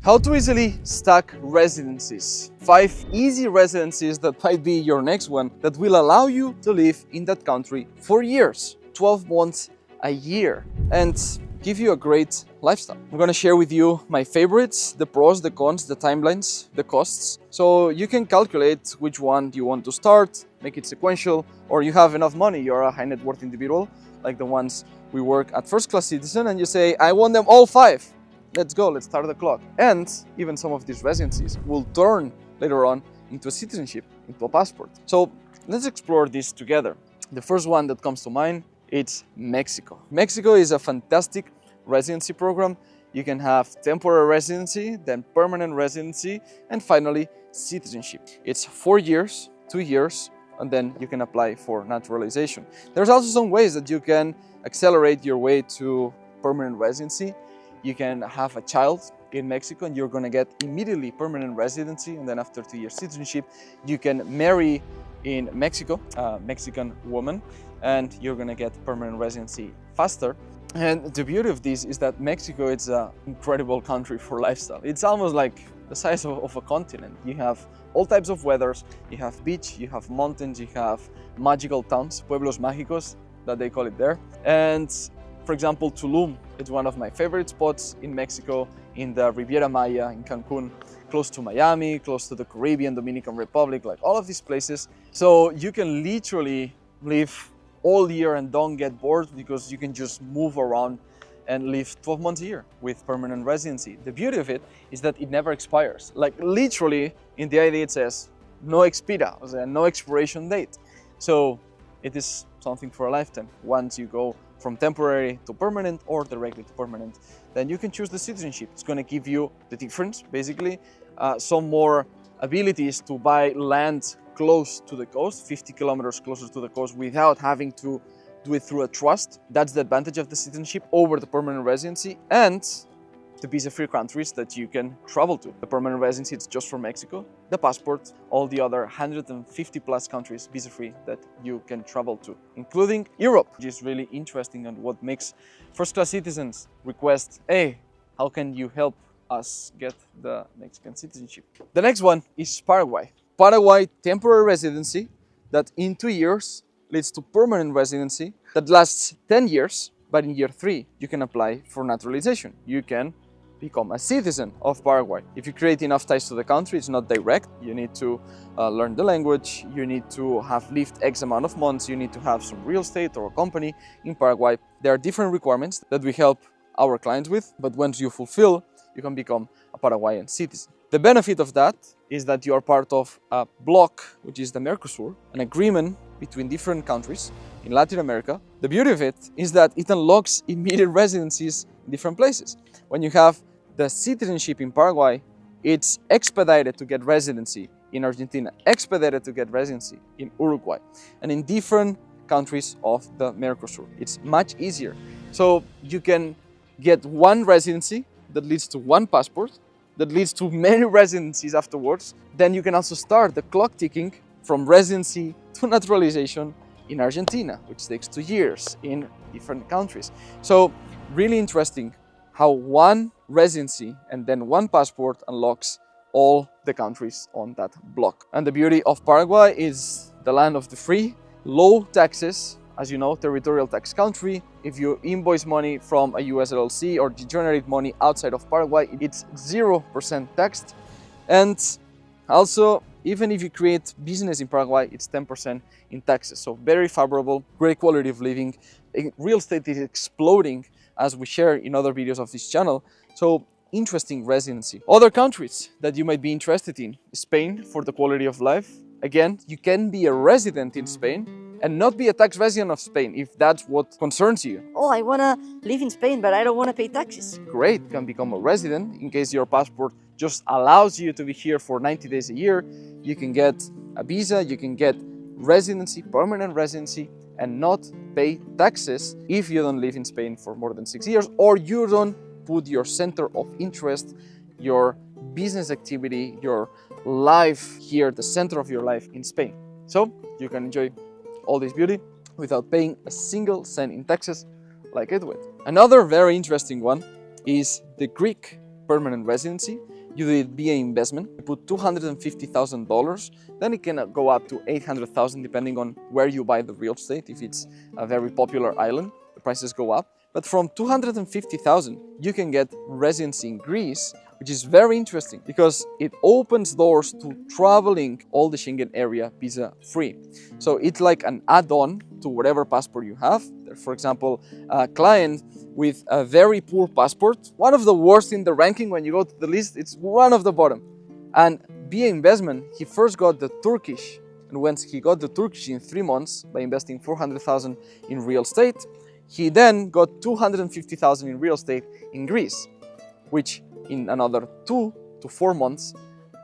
How to easily stack residencies. 5 easy residencies that might be your next one that will allow you to live in that country for years, 12 months, a year, and give you a great lifestyle. I'm gonna share with you my favorites, the pros, the cons, the timelines, the costs. So you can calculate which one you want to start, make it sequential, or you have enough money, you're a high net worth individual, like the ones we work at First Class Citizen, and you say, I want them all 5. Let's go, let's start the clock. And even some of these residencies will turn later on into a citizenship, into a passport. So let's explore this together. The first one that comes to mind, it's Mexico. Mexico is a fantastic residency program. You can have temporary residency, then permanent residency, and finally citizenship. It's 4 years, 2 years, and then you can apply for naturalization. There's also some ways that you can accelerate your way to permanent residency. You can have a child in Mexico and you're going to get immediately permanent residency, and then after 2 years citizenship, you can marry in Mexico, a Mexican woman, and you're going to get permanent residency faster. And the beauty of this is that Mexico is an incredible country for lifestyle. It's almost like the size of a continent. You have all types of weathers, you have beach, you have mountains, you have magical towns, pueblos mágicos that they call it there. And for example, Tulum, it's one of my favorite spots in Mexico, in the Riviera Maya, in Cancun, close to Miami, close to the Caribbean, Dominican Republic, like all of these places. So you can literally live all year and don't get bored because you can just move around and live 12 months a year with permanent residency. The beauty of it is that it never expires. Like literally in the ID it says no expira, no expiration date. So it is something for a lifetime. Once you go from temporary to permanent or directly to permanent, then you can choose the citizenship. It's going to give you the difference, basically, some more abilities to buy land close to the coast, 50 kilometers closer to the coast, without having to do it through a trust. That's the advantage of the citizenship over the permanent residency, and the visa-free countries that you can travel to. The permanent residency, it's just for Mexico. The passport, all the other 150 plus countries visa-free that you can travel to, including Europe, which is really interesting and what makes first-class citizens request, hey, how can you help us get the Mexican citizenship? The next one is Paraguay. Paraguay temporary residency that in 2 years leads to permanent residency that lasts 10 years, but in year 3, you can apply for naturalization. You can become a citizen of Paraguay. If you create enough ties to the country, it's not direct. You need to learn the language, you need to have lived X amount of months, you need to have some real estate or a company in Paraguay. There are different requirements that we help our clients with, but once you fulfill, you can become a Paraguayan citizen. The benefit of that is that you are part of a bloc, which is the Mercosur, an agreement between different countries in Latin America. The beauty of it is that it unlocks immediate residencies in different places. When you have the citizenship in Paraguay, it's expedited to get residency in Argentina, expedited to get residency in Uruguay, and in different countries of the Mercosur. It's much easier. So you can get one residency that leads to one passport, that leads to many residencies afterwards. Then you can also start the clock ticking from residency to naturalization in Argentina, which takes 2 years in different countries. So really interesting how one residency and then one passport unlocks all the countries on that block. And the beauty of Paraguay is the land of the free, low taxes. As you know, territorial tax country. If you invoice money from a US LLC or you generate money outside of Paraguay, it's 0% taxed. And also, even if you create business in Paraguay, it's 10% in taxes. So very favorable, great quality of living. Real estate is exploding, as we share in other videos of this channel. So interesting residency. Other countries that you might be interested in: Spain for the quality of life. Again, you can be a resident in Spain and not be a tax resident of Spain if that's what concerns you. Oh, I want to live in Spain, but I don't want to pay taxes. Great, you can become a resident. In case your passport just allows you to be here for 90 days a year, you can get a visa, you can get residency, permanent residency, and not pay taxes if you don't live in Spain for more than 6 years, or you don't put your center of interest, your business activity, your life here, the center of your life in Spain. So you can enjoy all this beauty without paying a single cent in taxes like I do it. Another very interesting one is the Greek permanent residency. You do it via investment. You put $250,000, then it can go up to $800,000 depending on where you buy the real estate. If it's a very popular island, the prices go up. But from $250,000, you can get residency in Greece, which is very interesting because it opens doors to traveling all the Schengen area visa free. So it's like an add-on to whatever passport you have. For example, a client with a very poor passport, one of the worst in the ranking when you go to the list, it's one of the bottom. And via investment, he first got the Turkish, and once he got the Turkish in 3 months by investing 400,000 in real estate, he then got 250,000 in real estate in Greece, which in another 2 to 4 months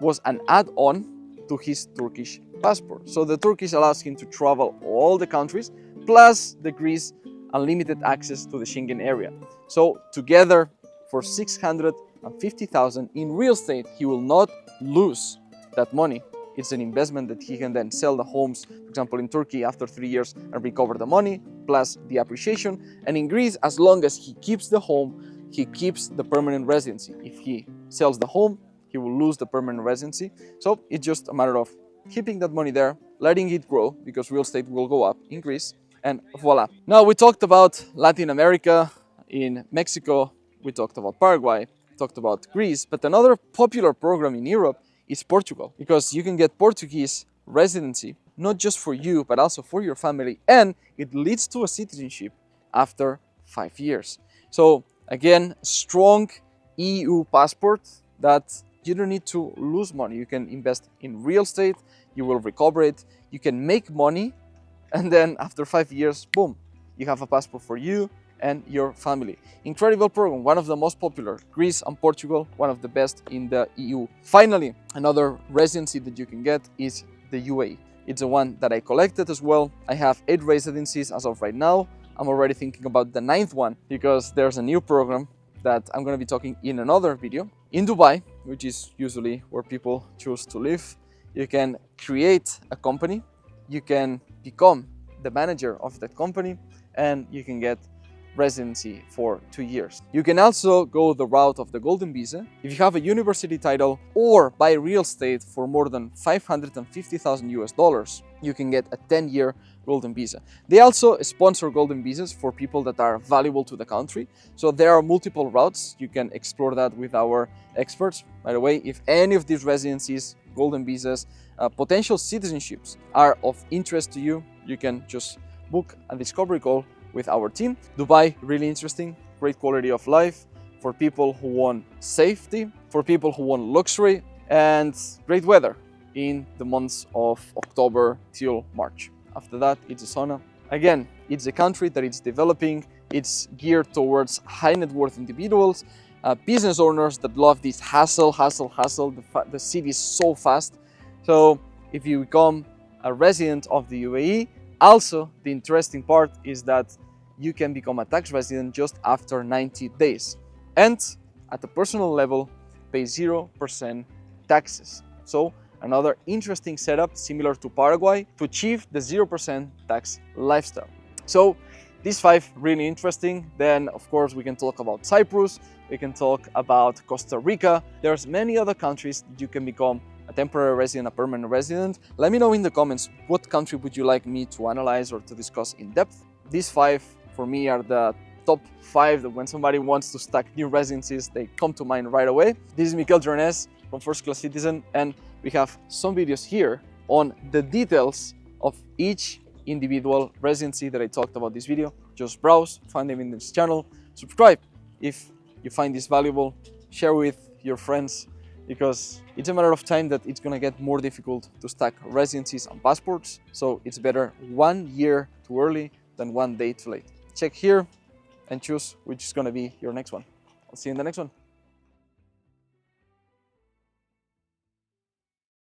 was an add-on to his Turkish passport. So the Turkish allows him to travel all the countries, plus the Greece unlimited access to the Schengen area. So together, for 650,000 in real estate, he will not lose that money. It's an investment that he can then sell the homes, for example, in Turkey after 3 years and recover the money, plus the appreciation. And in Greece, as long as he keeps the home, he keeps the permanent residency. If he sells the home, he will lose the permanent residency. So it's just a matter of keeping that money there, letting it grow, because real estate will go up in Greece, and voila. Now we talked about Latin America, in Mexico, we talked about Paraguay, talked about Greece, but another popular program in Europe is Portugal, because you can get Portuguese residency, not just for you, but also for your family, and it leads to a citizenship after 5 years. So again, strong EU passport that you don't need to lose money. You can invest in real estate, you will recover it, you can make money, and then after 5 years, boom, you have a passport for you and your family. Incredible program, one of the most popular. Greece and Portugal, one of the best in the EU. Finally, another residency that you can get is the UAE. It's the one that I collected as well. I have 8 residencies as of right now. I'm already thinking about the 9th one because there's a new program that I'm going to be talking in another video. In Dubai, which is usually where people choose to live, you can create a company, you can become the manager of that company, and you can get residency for 2 years. You can also go the route of the golden visa. If you have a university title or buy real estate for more than $550,000, you can get a 10-year golden visa. They also sponsor golden visas for people that are valuable to the country. So there are multiple routes. You can explore that with our experts. By the way, if any of these residencies, golden visas, potential citizenships are of interest to you, you can just book a discovery call with our team. Dubai, really interesting, great quality of life for people who want safety, for people who want luxury, and great weather in the months of October till March. After that, it's a sauna. Again, it's a country that is developing. It's geared towards high net worth individuals, business owners that love this hustle. The city is so fast. So if you become a resident of the UAE, also, the interesting part is that you can become a tax resident just after 90 days. And at a personal level, pay 0% taxes. So another interesting setup, similar to Paraguay, to achieve the 0% tax lifestyle. So these 5 really interesting. Then, of course, we can talk about Cyprus, we can talk about Costa Rica. There's many other countries that you can become a temporary resident, a permanent resident. Let me know in the comments what country would you like me to analyze or to discuss in depth. These 5 for me are the top 5 that when somebody wants to stack new residencies, they come to mind right away. This is Mikel Jornes from First Class Citizen, and we have some videos here on the details of each individual residency that I talked about this video. Just browse, find them in this channel, subscribe if you find this valuable, share with your friends, because it's a matter of time that it's gonna get more difficult to stack residencies and passports. So it's better 1 year too early than 1 day too late. Check here and choose which is gonna be your next one. I'll see you in the next one.